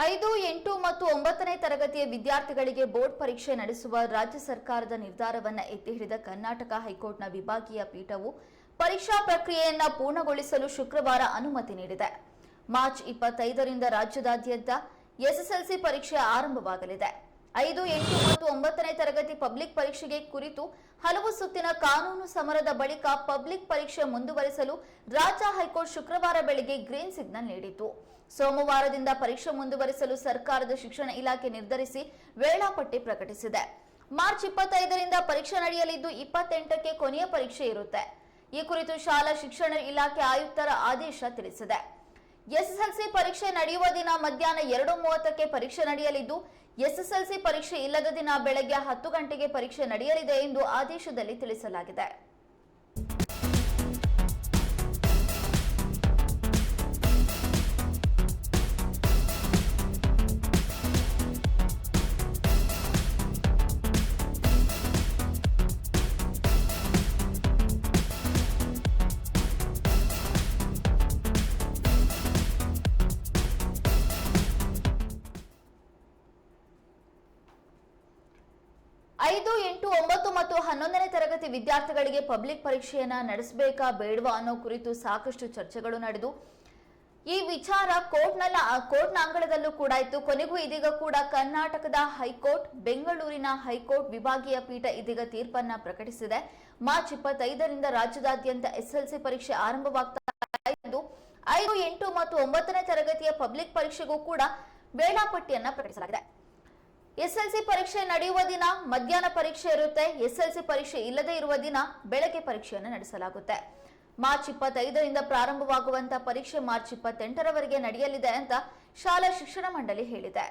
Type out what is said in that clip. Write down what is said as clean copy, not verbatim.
5, 8 ಮತ್ತು 9ನೇ ತರಗತಿಯ ವಿದ್ಯಾರ್ಥಿಗಳಿಗೆ ಬೋರ್ಡ್ ಪರೀಕ್ಷೆ ನಡೆಸುವ ರಾಜ್ಯ ಸರ್ಕಾರದ ನಿರ್ಧಾರವನ್ನು ಎತ್ತಿ ಹಿಡಿದ ಕರ್ನಾಟಕ ಹೈಕೋರ್ಟ್ನ ವಿಭಾಗೀಯ ಪೀಠವು ಪರೀಕ್ಷಾ ಪ್ರಕ್ರಿಯೆಯನ್ನು ಪೂರ್ಣಗೊಳಿಸಲು ಶುಕ್ರವಾರ ಅನುಮತಿ ನೀಡಿದೆ. ಮಾರ್ಚ್ 25ರಿಂದ ರಾಜ್ಯದಾದ್ಯಂತ ಎಸ್ಎಸ್ಎಲ್ಸಿ ಪರೀಕ್ಷೆ ಆರಂಭವಾಗಲಿದೆ. 5, 8 ಮತ್ತು 9ನೇ ತರಗತಿ ಪಬ್ಲಿಕ್ ಪರೀಕ್ಷೆಗೆ ಕುರಿತು ಹಲವು ಸುತ್ತಿನ ಕಾನೂನು ಸಮರದ ಬಳಿಕ ಪಬ್ಲಿಕ್ ಪರೀಕ್ಷೆ ಮುಂದುವರಿಸಲು ರಾಜ್ಯ ಹೈಕೋರ್ಟ್ ಶುಕ್ರವಾರ ಬೆಳಗ್ಗೆ ಗ್ರೀನ್ ಸಿಗ್ನಲ್ ನೀಡಿತು. ಸೋಮವಾರದಿಂದ ಪರೀಕ್ಷೆ ಮುಂದುವರಿಸಲು ಸರ್ಕಾರದ ಶಿಕ್ಷಣ ಇಲಾಖೆ ನಿರ್ಧರಿಸಿ ವೇಳಾಪಟ್ಟಿ ಪ್ರಕಟಿಸಿದೆ. ಮಾರ್ಚ್ 25ರಿಂದ ಪರೀಕ್ಷೆ ನಡೆಯಲಿದ್ದು 28ಕ್ಕೆ ಕೊನೆಯ ಪರೀಕ್ಷೆ ಇರುತ್ತೆ. ಈ ಕುರಿತು ಶಾಲಾ ಶಿಕ್ಷಣ ಇಲಾಖೆ ಆಯುಕ್ತರ ಆದೇಶ ತಿಳಿಸಿದೆ. ಎಸ್ಎಸ್ಎಲ್ಸಿ ಪರೀಕ್ಷೆ ನಡೆಯುವ ದಿನ ಮಧ್ಯಾಹ್ನ 2:30ಕ್ಕೆ ಪರೀಕ್ಷೆ ನಡೆಯಲಿದ್ದು, ಎಸ್ಎಸ್ಎಲ್ಸಿ ಪರೀಕ್ಷೆ ಇಲ್ಲದ ದಿನ ಬೆಳಗ್ಗೆ 10 ಗಂಟೆಗೆ ಪರೀಕ್ಷೆ ನಡೆಯಲಿದೆ ಎಂದು ಆದೇಶದಲ್ಲಿ ತಿಳಿಸಲಾಗಿದೆ. ಐದು, 8, 9 ಮತ್ತು 11ನೇ ತರಗತಿ ವಿದ್ಯಾರ್ಥಿಗಳಿಗೆ ಪಬ್ಲಿಕ್ ಪರೀಕ್ಷೆಯನ್ನ ನಡೆಸಬೇಕಾ ಬೇಡವಾ ಅನ್ನೋ ಕುರಿತು ಸಾಕಷ್ಟು ಚರ್ಚೆಗಳು ನಡೆದು ಈ ವಿಚಾರ ಕೋರ್ಟ್ನ ಅಂಗಳದಲ್ಲೂ ಕೂಡ ಇತ್ತು. ಕೊನೆಗೂ ಇದೀಗ ಕೂಡ ಕರ್ನಾಟಕದ ಹೈಕೋರ್ಟ್, ಬೆಂಗಳೂರಿನ ಹೈಕೋರ್ಟ್ ವಿಭಾಗೀಯ ಪೀಠ ಇದೀಗ ತೀರ್ಪನ್ನ ಪ್ರಕಟಿಸಿದೆ. ಮಾರ್ಚ್ 25ರಿಂದ ರಾಜ್ಯದಾದ್ಯಂತ ಎಸ್ಎಸ್ಎಲ್ಸಿ ಪರೀಕ್ಷೆ ಆರಂಭವಾಗ್ತಾ ಇದ್ದು, 5, 8 ಮತ್ತು 9ನೇ ತರಗತಿಯ ಪಬ್ಲಿಕ್ ಪರೀಕ್ಷೆಗೂ ಕೂಡ ವೇಳಾಪಟ್ಟಿಯನ್ನ ಪ್ರಕಟಿಸಲಾಗಿದೆ. ಎಸ್ಎಲ್ಸಿ ಪರೀಕ್ಷೆ ನಡೆಯುವ ದಿನ ಮಧ್ಯಾಹ್ನ ಪರೀಕ್ಷೆ ಇರುತ್ತೆ. ಎಸ್ಎಲ್ಸಿ ಪರೀಕ್ಷೆ ಇಲ್ಲದೆ ಇರುವ ದಿನ ಬೆಳಗ್ಗೆ ಪರೀಕ್ಷೆಯನ್ನು ನಡೆಸಲಾಗುತ್ತೆ. ಮಾರ್ಚ್ 25ರಿಂದ ಪ್ರಾರಂಭವಾಗುವಂತಹ ಪರೀಕ್ಷೆ ಮಾರ್ಚ್ 28ರವರೆಗೆ ನಡೆಯಲಿದೆ ಅಂತ ಶಾಲಾ ಶಿಕ್ಷಣ ಮಂಡಳಿ ಹೇಳಿದೆ.